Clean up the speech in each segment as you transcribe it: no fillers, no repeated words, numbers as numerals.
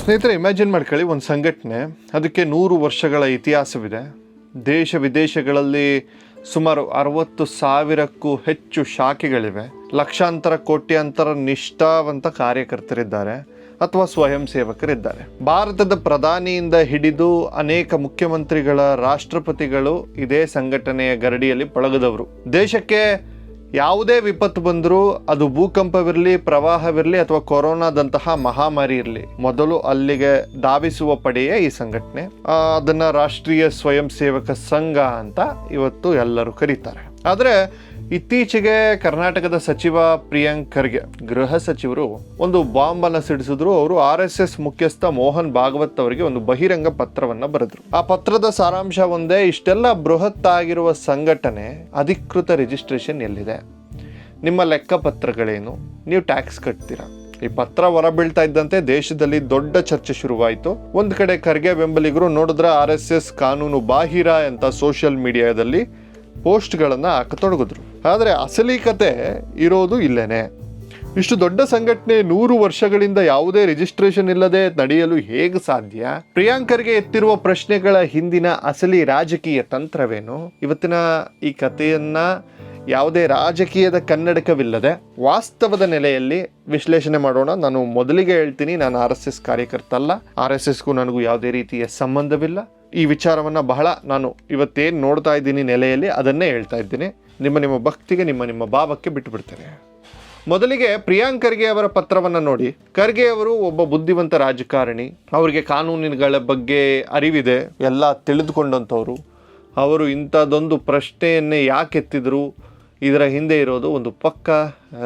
ಸ್ನೇಹಿತರೆ, ಇಮ್ಯಾಜಿನ್ ಮಾಡ್ಕೊಳ್ಳಿ, ಒಂದು ಸಂಘಟನೆ ಅದಕ್ಕೆ 100 ವರ್ಷಗಳ ಇತಿಹಾಸವಿದೆ. ದೇಶ ವಿದೇಶಗಳಲ್ಲಿ ಸುಮಾರು 60,000ಕ್ಕೂ ಹೆಚ್ಚು ಶಾಖೆಗಳಿವೆ. ಲಕ್ಷಾಂತರ ಕೋಟ್ಯಾಂತರ ನಿಷ್ಠಾವಂತ ಕಾರ್ಯಕರ್ತರಿದ್ದಾರೆ ಅಥವಾ ಸ್ವಯಂ ಸೇವಕರಿದ್ದಾರೆ. ಭಾರತದ ಪ್ರಧಾನಿಯಿಂದ ಹಿಡಿದು ಅನೇಕ ಮುಖ್ಯಮಂತ್ರಿಗಳ, ರಾಷ್ಟ್ರಪತಿಗಳು ಇದೇ ಸಂಘಟನೆಯ ಗರಡಿಯಲ್ಲಿ ಪಳಗದವರು. ದೇಶಕ್ಕೆ ಯಾವುದೇ ವಿಪತ್ತು ಬಂದರೂ, ಅದು ಭೂಕಂಪವಿರಲಿ, ಪ್ರವಾಹವಿರಲಿ ಅಥವಾ ಕೊರೋನಾದಂತಹ ಮಹಾಮಾರಿ ಇರಲಿ, ಮೊದಲು ಅಲ್ಲಿಗೆ ಧಾವಿಸುವ ಪಡೆಯೇ ಈ ಸಂಘಟನೆ. ಅದನ್ನು ರಾಷ್ಟ್ರೀಯ ಸ್ವಯಂ ಸೇವಕ ಸಂಘ ಅಂತ ಇವತ್ತು ಎಲ್ಲರೂ ಕರೀತಾರೆ. ಆದರೆ ಇತ್ತೀಚೆಗೆ ಕರ್ನಾಟಕದ ಸಚಿವ ಪ್ರಿಯಾಂಕ್ ಖರ್ಗೆ, ಗೃಹ ಸಚಿವರು, ಒಂದು ಬಾಂಬನ್ನು ಸಿಡಿಸಿದ್ರು. ಅವರು RSS ಮುಖ್ಯಸ್ಥ ಮೋಹನ್ ಭಾಗವತ್ ಅವರಿಗೆ ಒಂದು ಬಹಿರಂಗ ಪತ್ರವನ್ನು ಬರೆದ್ರು. ಆ ಪತ್ರದ ಸಾರಾಂಶ ಒಂದೇ: ಇಷ್ಟೆಲ್ಲ ಬೃಹತ್ ಆಗಿರುವ ಸಂಘಟನೆ ಅಧಿಕೃತ ರಿಜಿಸ್ಟ್ರೇಷನ್ ಎಲ್ಲಿದೆ? ನಿಮ್ಮ ಲೆಕ್ಕಪತ್ರಗಳೇನು? ನೀವು ಟ್ಯಾಕ್ಸ್ ಕಟ್ತೀರಾ? ಈ ಪತ್ರ ಹೊರಬೀಳ್ತಾ ಇದ್ದಂತೆ ದೇಶದಲ್ಲಿ ದೊಡ್ಡ ಚರ್ಚೆ ಶುರುವಾಯಿತು. ಒಂದು ಕಡೆ ಖರ್ಗೆ ಬೆಂಬಲಿಗರು ನೋಡಿದ್ರೆ RSS ಕಾನೂನು ಬಾಹಿರ ಅಂತ ಸೋಷಿಯಲ್ ಮೀಡಿಯಾದಲ್ಲಿ ಪೋಸ್ಟ್ಗಳನ್ನು ಹಾಕತೊಡಗಿದ್ರು. ಆದರೆ ಅಸಲಿ ಕತೆ ಇರೋದು ಇಲ್ಲೇನೆ. ಇಷ್ಟು ದೊಡ್ಡ ಸಂಘಟನೆ 100 ವರ್ಷಗಳಿಂದ ಯಾವುದೇ ರಿಜಿಸ್ಟ್ರೇಷನ್ ಇಲ್ಲದೆ ನಡೆಯಲು ಹೇಗೆ ಸಾಧ್ಯ? ಪ್ರಿಯಾಂಕರ್ಗೆ ಎತ್ತಿರುವ ಪ್ರಶ್ನೆಗಳ ಹಿಂದಿನ ಅಸಲಿ ರಾಜಕೀಯ ತಂತ್ರವೇನು? ಇವತ್ತಿನ ಈ ಕಥೆಯನ್ನ ಯಾವುದೇ ರಾಜಕೀಯದ ಕನ್ನಡಕವಿಲ್ಲದೆ ವಾಸ್ತವದ ನೆಲೆಯಲ್ಲಿ ವಿಶ್ಲೇಷಣೆ ಮಾಡೋಣ. ನಾನು ಮೊದಲಿಗೆ ಹೇಳ್ತೀನಿ, ನಾನು RSS ಕಾರ್ಯಕರ್ತ ಅಲ್ಲ. RSSಗೂ ನನಗೂ ಯಾವುದೇ ರೀತಿಯ ಸಂಬಂಧವಿಲ್ಲ. ಈ ವಿಚಾರವನ್ನು ಬಹಳ ನಾನು ಇವತ್ತೇನು ನೋಡ್ತಾ ಇದ್ದೀನಿ ನೆಲೆಯಲ್ಲಿ ಅದನ್ನೇ ಹೇಳ್ತಾ ಇದ್ದೀನಿ. ನಿಮ್ಮ ಭಕ್ತಿಗೆ, ನಿಮ್ಮ ಭಾವಕ್ಕೆ ಬಿಟ್ಟುಬಿಡ್ತೇನೆ. ಮೊದಲಿಗೆ ಪ್ರಿಯಾಂಕ್ ಖರ್ಗೆ ಅವರ ಪತ್ರವನ್ನು ನೋಡಿ. ಖರ್ಗೆ ಅವರು ಒಬ್ಬ ಬುದ್ಧಿವಂತ ರಾಜಕಾರಣಿ. ಅವರಿಗೆ ಕಾನೂನುಗಳ ಬಗ್ಗೆ ಅರಿವಿದೆ, ಎಲ್ಲ ತಿಳಿದುಕೊಂಡಂಥವ್ರು. ಅವರು ಇಂಥದ್ದೊಂದು ಪ್ರಶ್ನೆಯನ್ನೇ ಯಾಕೆ ಎತ್ತಿದ್ರು, ಇದರ ಹಿಂದೆ ಇರೋದು ಒಂದು ಪಕ್ಕ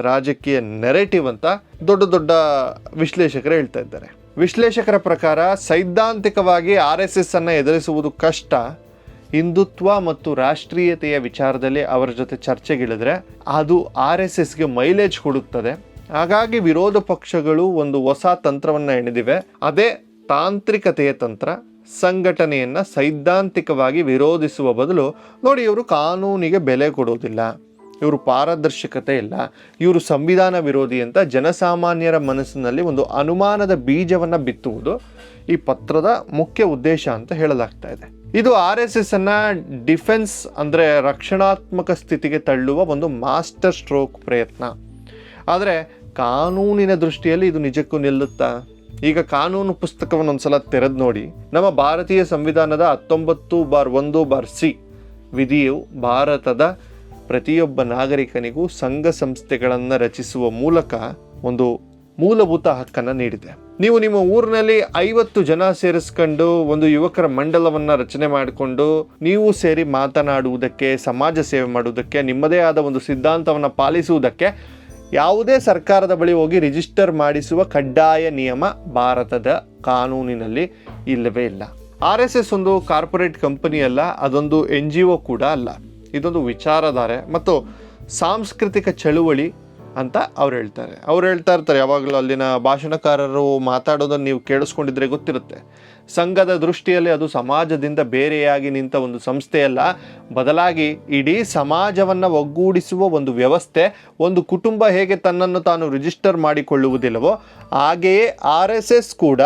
ರಾಜಕೀಯ ನೆರೆಟಿವ್ ಅಂತ ದೊಡ್ಡ ವಿಶ್ಲೇಷಕರು ಹೇಳ್ತಾ ಇದ್ದಾರೆ. ವಿಶ್ಲೇಷಕರ ಪ್ರಕಾರ ಸೈದ್ಧಾಂತಿಕವಾಗಿ RSS ಅನ್ನು ಎದುರಿಸುವುದು ಕಷ್ಟ. ಹಿಂದುತ್ವ ಮತ್ತು ರಾಷ್ಟ್ರೀಯತೆಯ ವಿಚಾರದಲ್ಲಿ ಅವರ ಜೊತೆ ಚರ್ಚೆಗಿಳಿದ್ರೆ ಅದು RSSಗೆ ಮೈಲೇಜ್ ಕೊಡುತ್ತದೆ. ಹಾಗಾಗಿ ವಿರೋಧ ಪಕ್ಷಗಳು ಒಂದು ಹೊಸ ತಂತ್ರವನ್ನು ಹೆಣೆದಿವೆ. ಅದೇ ತಾಂತ್ರಿಕತೆಯ ತಂತ್ರ. ಸಂಘಟನೆಯನ್ನು ಸೈದ್ಧಾಂತಿಕವಾಗಿ ವಿರೋಧಿಸುವ ಬದಲು, ನೋಡಿ, ಇವರು ಕಾನೂನಿಗೆ ಬೆಲೆ ಕೊಡೋದಿಲ್ಲ, ಇವರು ಪಾರದರ್ಶಕತೆ ಇಲ್ಲ, ಇವರು ಸಂವಿಧಾನ ವಿರೋಧಿ ಅಂತ ಜನಸಾಮಾನ್ಯರ ಮನಸ್ಸಿನಲ್ಲಿ ಒಂದು ಅನುಮಾನದ ಬೀಜವನ್ನು ಬಿತ್ತುವುದು ಈ ಪತ್ರದ ಮುಖ್ಯ ಉದ್ದೇಶ ಅಂತ ಹೇಳಲಾಗ್ತಾ ಇದೆ. ಇದು RSS ಅನ್ನ ಡಿಫೆನ್ಸ್ ಅಂದರೆ ರಕ್ಷಣಾತ್ಮಕ ಸ್ಥಿತಿಗೆ ತಳ್ಳುವ ಒಂದು ಮಾಸ್ಟರ್ ಸ್ಟ್ರೋಕ್ ಪ್ರಯತ್ನ. ಆದರೆ ಕಾನೂನಿನ ದೃಷ್ಟಿಯಲ್ಲಿ ಇದು ನಿಜಕ್ಕೂ ನಿಲ್ಲುತ್ತಾ? ಈಗ ಕಾನೂನು ಪುಸ್ತಕವನ್ನು ಒಂದ್ಸಲ ತೆರೆದು ನೋಡಿ. ನಮ್ಮ ಭಾರತೀಯ ಸಂವಿಧಾನದ 19/1/C ವಿಧಿಯು ಭಾರತದ ಪ್ರತಿಯೊಬ್ಬ ನಾಗರಿಕನಿಗೂ ಸಂಘ ಸಂಸ್ಥೆಗಳನ್ನು ರಚಿಸುವ ಮೂಲಕ ಒಂದು ಮೂಲಭೂತ ಹಕ್ಕನ್ನು ನೀಡಿದೆ. ನೀವು ನಿಮ್ಮ ಊರಿನಲ್ಲಿ 50 ಜನ ಸೇರಿಸ್ಕೊಂಡು ಒಂದು ಯುವಕರ ಮಂಡಲವನ್ನು ರಚನೆ ಮಾಡಿಕೊಂಡು ನೀವು ಸೇರಿ ಮಾತನಾಡುವುದಕ್ಕೆ, ಸಮಾಜ ಸೇವೆ ಮಾಡುವುದಕ್ಕೆ, ನಿಮ್ಮದೇ ಆದ ಒಂದು ಸಿದ್ಧಾಂತವನ್ನು ಪಾಲಿಸುವುದಕ್ಕೆ ಯಾವುದೇ ಸರ್ಕಾರದ ಬಳಿ ಹೋಗಿ ರಿಜಿಸ್ಟರ್ ಮಾಡಿಸುವ ಕಡ್ಡಾಯ ನಿಯಮ ಭಾರತದ ಕಾನೂನಿನಲ್ಲಿ ಇಲ್ಲವೇ ಇಲ್ಲ. RSS ಒಂದು ಕಾರ್ಪೊರೇಟ್ ಕಂಪನಿ ಅಲ್ಲ, ಅದೊಂದು NGO ಕೂಡ ಅಲ್ಲ. ಇದೊಂದು ವಿಚಾರಧಾರೆ ಮತ್ತು ಸಾಂಸ್ಕೃತಿಕ ಚಳುವಳಿ ಅಂತ ಅವ್ರು ಹೇಳ್ತಾ ಇರ್ತಾರೆ. ಯಾವಾಗಲೂ ಅಲ್ಲಿನ ಭಾಷಣಕಾರರು ಮಾತಾಡೋದನ್ನು ನೀವು ಕೇಳಿಸ್ಕೊಂಡಿದ್ರೆ ಗೊತ್ತಿರುತ್ತೆ. ಸಂಘದ ದೃಷ್ಟಿಯಲ್ಲಿ ಅದು ಸಮಾಜದಿಂದ ಬೇರೆಯಾಗಿ ನಿಂತ ಒಂದು ಸಂಸ್ಥೆಯಲ್ಲ, ಬದಲಾಗಿ ಇಡೀ ಸಮಾಜವನ್ನು ಒಗ್ಗೂಡಿಸುವ ಒಂದು ವ್ಯವಸ್ಥೆ. ಒಂದು ಕುಟುಂಬ ಹೇಗೆ ತನ್ನನ್ನು ತಾನು ರಿಜಿಸ್ಟರ್ ಮಾಡಿಕೊಳ್ಳುವುದಿಲ್ಲವೋ ಹಾಗೆಯೇ RSS ಕೂಡ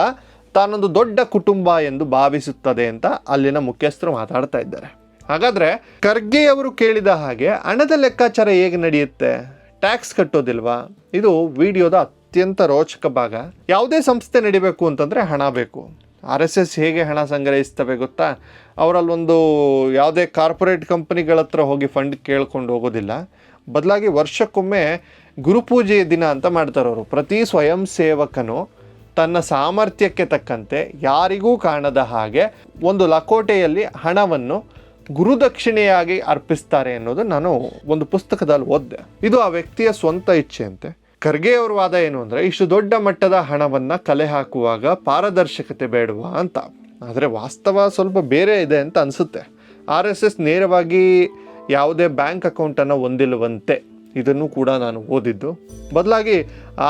ತಾನೊಂದು ದೊಡ್ಡ ಕುಟುಂಬ ಎಂದು ಭಾವಿಸುತ್ತದೆ ಅಂತ ಅಲ್ಲಿನ ಮುಖ್ಯಸ್ಥರು ಮಾತಾಡ್ತಾ ಇದ್ದಾರೆ. ಹಾಗಾದರೆ ಖರ್ಗೆ ಅವರು ಕೇಳಿದ ಹಾಗೆ ಹಣದ ಲೆಕ್ಕಾಚಾರ ಹೇಗೆ ನಡೆಯುತ್ತೆ? ಟ್ಯಾಕ್ಸ್ ಕಟ್ಟೋದಿಲ್ವಾ? ಇದು ವಿಡಿಯೋದ ಅತ್ಯಂತ ರೋಚಕ ಭಾಗ. ಯಾವುದೇ ಸಂಸ್ಥೆ ನಡಿಬೇಕು ಅಂತಂದರೆ ಹಣ ಬೇಕು. RSS ಹೇಗೆ ಹಣ ಸಂಗ್ರಹಿಸ್ತವೆ ಗೊತ್ತಾ? ಅವರಲ್ಲೊಂದು ಯಾವುದೇ ಕಾರ್ಪೊರೇಟ್ ಕಂಪನಿಗಳ ಹತ್ರ ಹೋಗಿ ಫಂಡ್ ಕೇಳ್ಕೊಂಡು ಹೋಗೋದಿಲ್ಲ. ಬದಲಾಗಿ ವರ್ಷಕ್ಕೊಮ್ಮೆ ಗುರುಪೂಜೆಯ ದಿನ ಅಂತ ಮಾಡ್ತಾರೆ ಅವರು. ಪ್ರತಿ ಸ್ವಯಂ ಸೇವಕನು ತನ್ನ ಸಾಮರ್ಥ್ಯಕ್ಕೆ ತಕ್ಕಂತೆ ಯಾರಿಗೂ ಕಾಣದ ಹಾಗೆ ಒಂದು ಲಕೋಟೆಯಲ್ಲಿ ಹಣವನ್ನು ಗುರುದಕ್ಷಿಣೆಯಾಗಿ ಅರ್ಪಿಸ್ತಾರೆ ಅನ್ನೋದು ನಾನು ಒಂದು ಪುಸ್ತಕದಲ್ಲಿ ಓದಿದೆ. ಇದು ಆ ವ್ಯಕ್ತಿಯ ಸ್ವಂತ ಇಚ್ಛೆಯಂತೆ. ಖರ್ಗೆ ಅವರ ವಾದ ಏನು ಅಂದರೆ, ಇಷ್ಟು ದೊಡ್ಡ ಮಟ್ಟದ ಹಣವನ್ನು ಕಲೆ ಹಾಕುವಾಗ ಪಾರದರ್ಶಕತೆ ಬೇಡವಾ ಅಂತ. ಆದರೆ ವಾಸ್ತವ ಸ್ವಲ್ಪ ಬೇರೆ ಇದೆ ಅಂತ ಅನಿಸುತ್ತೆ. RSS ನೇರವಾಗಿ ಯಾವುದೇ ಬ್ಯಾಂಕ್ ಅಕೌಂಟನ್ನು ಹೊಂದಿಲ್ಲವಂತೆ. ಇದನ್ನು ಕೂಡ ನಾನು ಓದಿದ್ದು. ಬದಲಾಗಿ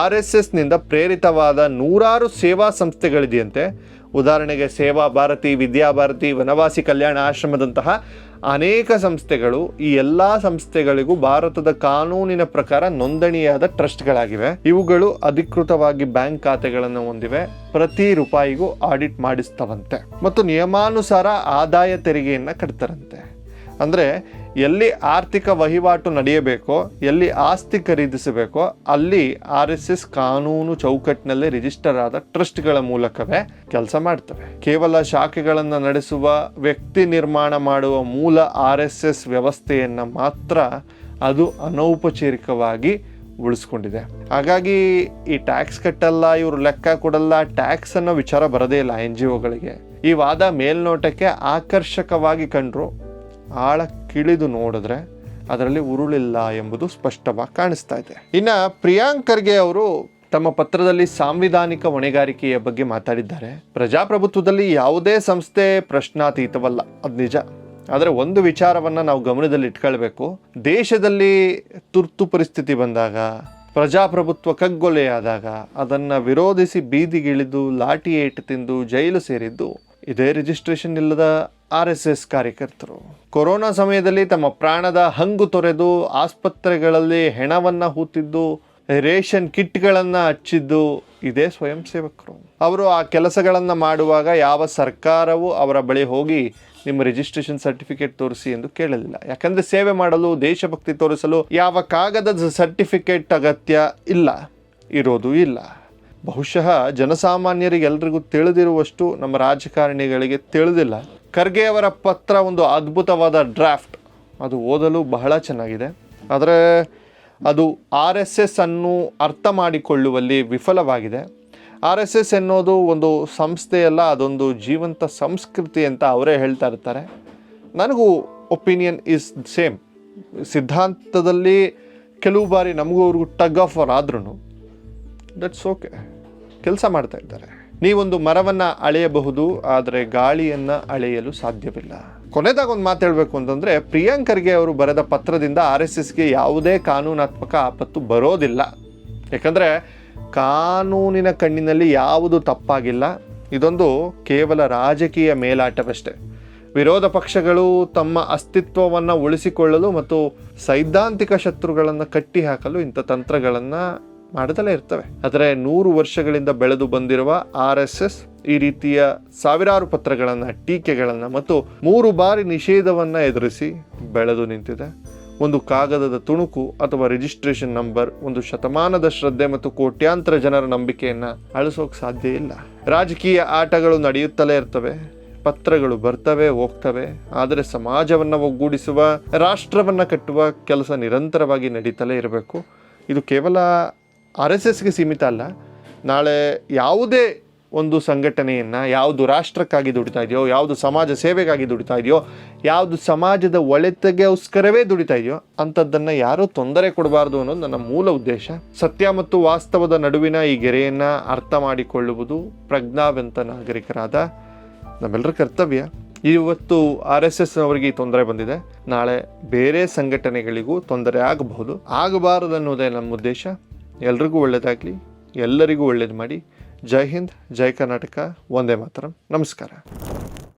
RSSನಿಂದ ಪ್ರೇರಿತವಾದ 100 ಸೇವಾ ಸಂಸ್ಥೆಗಳಿದೆಯಂತೆ. ಉದಾಹರಣೆಗೆ ಸೇವಾ ಭಾರತಿ, ವಿದ್ಯಾಭಾರತಿ, ವನವಾಸಿ ಕಲ್ಯಾಣ ಆಶ್ರಮದಂತಹ ಅನೇಕ ಸಂಸ್ಥೆಗಳು, ಈ ಎಲ್ಲ ಸಂಸ್ಥೆಗಳಿಗೂ ಭಾರತದ ಕಾನೂನಿನ ಪ್ರಕಾರ ನೋಂದಣಿಯಾದ ಟ್ರಸ್ಟ್ಗಳಾಗಿವೆ. ಇವುಗಳು ಅಧಿಕೃತವಾಗಿ ಬ್ಯಾಂಕ್ ಖಾತೆಗಳನ್ನು ಹೊಂದಿವೆ, ಪ್ರತಿ ರೂಪಾಯಿಗೂ ಆಡಿಟ್ ಮಾಡಿಸ್ತವಂತೆ ಮತ್ತು ನಿಯಮಾನುಸಾರ ಆದಾಯ ತೆರಿಗೆಯನ್ನು ಕಟ್ತಾರಂತೆ. ಅಂದರೆ ಎಲ್ಲಿ ಆರ್ಥಿಕ ವಹಿವಾಟು ನಡೆಯಬೇಕೋ, ಎಲ್ಲಿ ಆಸ್ತಿ ಖರೀದಿಸಬೇಕೋ ಅಲ್ಲಿ RSS ಕಾನೂನು ಚೌಕಟ್ಟಿನಲ್ಲಿ ರಿಜಿಸ್ಟರ್ ಆದ ಟ್ರಸ್ಟ್ಗಳ ಮೂಲಕವೇ ಕೆಲಸ ಮಾಡ್ತವೆ. ಕೇವಲ ಶಾಖೆಗಳನ್ನು ನಡೆಸುವ, ವ್ಯಕ್ತಿ ನಿರ್ಮಾಣ ಮಾಡುವ ಮೂಲ RSS ವ್ಯವಸ್ಥೆಯನ್ನು ಮಾತ್ರ ಅದು ಅನೌಪಚಾರಿಕವಾಗಿ ಉಳಿಸ್ಕೊಂಡಿದೆ. ಹಾಗಾಗಿ ಈ ಟ್ಯಾಕ್ಸ್ ಕಟ್ಟಲ್ಲ, ಇವರು ಲೆಕ್ಕ ಕೊಡಲ್ಲ, ಟ್ಯಾಕ್ಸ್ ಅನ್ನೋ ವಿಚಾರ ಬರೋದೇ ಇಲ್ಲ NGOಗಳಿಗೆ. ಈ ವಾದ ಮೇಲ್ನೋಟಕ್ಕೆ ಆಕರ್ಷಕವಾಗಿ ಕಂಡ್ರು, ಆಳ ಕಿಳಿದು ನೋಡಿದ್ರೆ ಅದರಲ್ಲಿ ಉರುಳಿಲ್ಲ ಎಂಬುದು ಸ್ಪಷ್ಟವಾಗಿ ಕಾಣಿಸ್ತಾ ಇದೆ. ಇನ್ನು ಪ್ರಿಯಾಂಕ್ ಖರ್ಗೆ ಅವರು ತಮ್ಮ ಪತ್ರದಲ್ಲಿ ಸಾಂವಿಧಾನಿಕ ಹೊಣೆಗಾರಿಕೆಯ ಬಗ್ಗೆ ಮಾತಾಡಿದ್ದಾರೆ. ಪ್ರಜಾಪ್ರಭುತ್ವದಲ್ಲಿ ಯಾವುದೇ ಸಂಸ್ಥೆ ಪ್ರಶ್ನಾತೀತವಲ್ಲ, ಅದು ನಿಜ. ಆದರೆ ಒಂದು ವಿಚಾರವನ್ನು ನಾವು ಗಮನದಲ್ಲಿ ಇಟ್ಕೊಳ್ಬೇಕು. ದೇಶದಲ್ಲಿ ತುರ್ತು ಪರಿಸ್ಥಿತಿ ಬಂದಾಗ, ಪ್ರಜಾಪ್ರಭುತ್ವ ಕಗ್ಗೊಲೆಯಾದಾಗ ಅದನ್ನು ವಿರೋಧಿಸಿ ಬೀದಿಗಿಳಿದು ಲಾಠಿ ಏಟು ತಿಂದು ಜೈಲು ಸೇರಿದ್ದು ಇದೇ ರಿಜಿಸ್ಟ್ರೇಷನ್ ಇಲ್ಲದ RSS ಕಾರ್ಯಕರ್ತರು. ಕೊರೋನಾ ಸಮಯದಲ್ಲಿ ತಮ್ಮ ಪ್ರಾಣದ ಹಂಗು ತೊರೆದು ಆಸ್ಪತ್ರೆಗಳಲ್ಲಿ ಹೆಣವನ್ನು ಹೂತಿದ್ದು, ರೇಷನ್ ಕಿಟ್ಗಳನ್ನು ಹಚ್ಚಿದ್ದು ಇದೇ ಸ್ವಯಂ ಸೇವಕರು. ಅವರು ಆ ಕೆಲಸಗಳನ್ನು ಮಾಡುವಾಗ ಯಾವ ಸರ್ಕಾರವೂ ಅವರ ಬಳಿ ಹೋಗಿ ನಿಮ್ಮ ರಿಜಿಸ್ಟ್ರೇಷನ್ ಸರ್ಟಿಫಿಕೇಟ್ ತೋರಿಸಿ ಎಂದು ಕೇಳಲಿಲ್ಲ. ಯಾಕಂದರೆ ಸೇವೆ ಮಾಡಲು, ದೇಶಭಕ್ತಿ ತೋರಿಸಲು ಯಾವ ಕಾಗದದ ಸರ್ಟಿಫಿಕೇಟ್ ಅಗತ್ಯ ಇಲ್ಲ, ಇರೋದು ಇಲ್ಲ. ಬಹುಶಃ ಜನಸಾಮಾನ್ಯರಿಗೆ ಎಲ್ರಿಗೂ ತಿಳಿದಿರುವಷ್ಟು ನಮ್ಮ ರಾಜಕಾರಣಿಗಳಿಗೆ ತಿಳಿದಿಲ್ಲ. ಖರ್ಗೆ ಅವರ ಪತ್ರ ಒಂದು ಅದ್ಭುತವಾದ ಡ್ರಾಫ್ಟ್, ಅದು ಓದಲು ಬಹಳ ಚೆನ್ನಾಗಿದೆ. ಆದರೆ ಅದು RSS ಅನ್ನು ಅರ್ಥ ಮಾಡಿಕೊಳ್ಳುವಲ್ಲಿ ವಿಫಲವಾಗಿದೆ. RSS ಎನ್ನುವುದು ಒಂದು ಸಂಸ್ಥೆಯಲ್ಲ, ಅದೊಂದು ಜೀವಂತ ಸಂಸ್ಕೃತಿ ಅಂತ ಅವರೇ ಹೇಳ್ತಾ ಇರ್ತಾರೆ. ನನಗೂ ಒಪಿನಿಯನ್ ಈಸ್ ಸೇಮ್. ಸಿದ್ಧಾಂತದಲ್ಲಿ ಕೆಲವು ಬಾರಿ ನಮಗೂ ಅವ್ರಿಗೂ ಟಗ್ ಆಫ್ ವಾರ್ ಆದ್ರೂ ದಟ್ಸ್ ಓಕೆ, ಕೆಲಸ ಮಾಡ್ತಾ ಇದ್ದಾರೆ. ನೀವೊಂದು ಮರವನ್ನು ಅಳೆಯಬಹುದು, ಆದರೆ ಗಾಳಿಯನ್ನು ಅಳೆಯಲು ಸಾಧ್ಯವಿಲ್ಲ. ಕೊನೆದಾಗ ಒಂದು ಮಾತು ಹೇಳಬೇಕು ಅಂತಂದರೆ, ಪ್ರಿಯಾಂಕ್ ಖರ್ಗೆ ಅವರು ಬರೆದ ಪತ್ರದಿಂದ RSSಗೆ ಯಾವುದೇ ಕಾನೂನಾತ್ಮಕ ಆಪತ್ತು ಬರೋದಿಲ್ಲ. ಯಾಕಂದರೆ ಕಾನೂನಿನ ಕಣ್ಣಿನಲ್ಲಿ ಯಾವುದು ತಪ್ಪಾಗಿಲ್ಲ. ಇದೊಂದು ಕೇವಲ ರಾಜಕೀಯ ಮೇಲಾಟವಷ್ಟೇ. ವಿರೋಧ ಪಕ್ಷಗಳು ತಮ್ಮ ಅಸ್ತಿತ್ವವನ್ನು ಉಳಿಸಿಕೊಳ್ಳಲು ಮತ್ತು ಸೈದ್ಧಾಂತಿಕ ಶತ್ರುಗಳನ್ನು ಕಟ್ಟಿ ಹಾಕಲು ಇಂಥ ತಂತ್ರಗಳನ್ನು ಮಾಡುತ್ತಲೇ ಇರ್ತವೆ. ಆದರೆ 100 ವರ್ಷಗಳಿಂದ ಬೆಳೆದು ಬಂದಿರುವ RSS ಈ ರೀತಿಯ ಸಾವಿರಾರು ಪತ್ರಗಳನ್ನು, ಟೀಕೆಗಳನ್ನು ಮತ್ತು 3 ಬಾರಿ ನಿಷೇಧವನ್ನು ಎದುರಿಸಿ ಬೆಳೆದು ನಿಂತಿದೆ. ಒಂದು ಕಾಗದದ ತುಣುಕು ಅಥವಾ ರಿಜಿಸ್ಟ್ರೇಷನ್ ನಂಬರ್ ಒಂದು ಶತಮಾನದ ಶ್ರದ್ಧೆ ಮತ್ತು ಕೋಟ್ಯಾಂತರ ಜನರ ನಂಬಿಕೆಯನ್ನು ಅಳಿಸೋಕೆ ಸಾಧ್ಯ ಇಲ್ಲ. ರಾಜಕೀಯ ಆಟಗಳು ನಡೆಯುತ್ತಲೇ ಇರ್ತವೆ, ಪತ್ರಗಳು ಬರ್ತವೆ ಹೋಗ್ತವೆ, ಆದರೆ ಸಮಾಜವನ್ನು ಒಗ್ಗೂಡಿಸುವ, ರಾಷ್ಟ್ರವನ್ನು ಕಟ್ಟುವ ಕೆಲಸ ನಿರಂತರವಾಗಿ ನಡೀತಲೇ ಇರಬೇಕು. ಇದು ಕೇವಲ RSSಗೆ ಸೀಮಿತ ಅಲ್ಲ. ನಾಳೆ ಯಾವುದೇ ಒಂದು ಸಂಘಟನೆಯನ್ನು, ಯಾವುದು ರಾಷ್ಟ್ರಕ್ಕಾಗಿ ದುಡಿತಾ ಇದೆಯೋ, ಯಾವುದು ಸಮಾಜ ಸೇವೆಗಾಗಿ ದುಡಿತಾ ಇದೆಯೋ, ಯಾವುದು ಸಮಾಜದ ಒಳಿತಿಗೋಸ್ಕರವೇ ದುಡಿತಾ ಇದೆಯೋ ಅಂಥದ್ದನ್ನು ಯಾರೂ ತೊಂದರೆ ಕೊಡಬಾರ್ದು ಅನ್ನೋದು ನನ್ನ ಮೂಲ ಉದ್ದೇಶ. ಸತ್ಯ ಮತ್ತು ವಾಸ್ತವದ ನಡುವಿನ ಈ ಗೆರೆಯನ್ನು ಅರ್ಥ ಮಾಡಿಕೊಳ್ಳುವುದು ಪ್ರಜ್ಞಾವಂತ ನಾಗರಿಕರಾದ ನಮ್ಮೆಲ್ಲರ ಕರ್ತವ್ಯ. ಇವತ್ತು RSS ಅವರಿಗೆ ಈ ತೊಂದರೆ ಬಂದಿದೆ, ನಾಳೆ ಬೇರೆ ಸಂಘಟನೆಗಳಿಗೂ ತೊಂದರೆ ಆಗಬಾರದು ಅನ್ನೋದೇ ನಮ್ಮ ಉದ್ದೇಶ. ಎಲ್ರಿಗೂ ಒಳ್ಳೆಯದಾಗಲಿ, ಎಲ್ಲರಿಗೂ ಒಳ್ಳೇದು ಮಾಡಿ. ಜೈ ಹಿಂದ್, ಜೈ ಕರ್ನಾಟಕ, ವಂದೇ ಮಾತರಂ. ನಮಸ್ಕಾರ.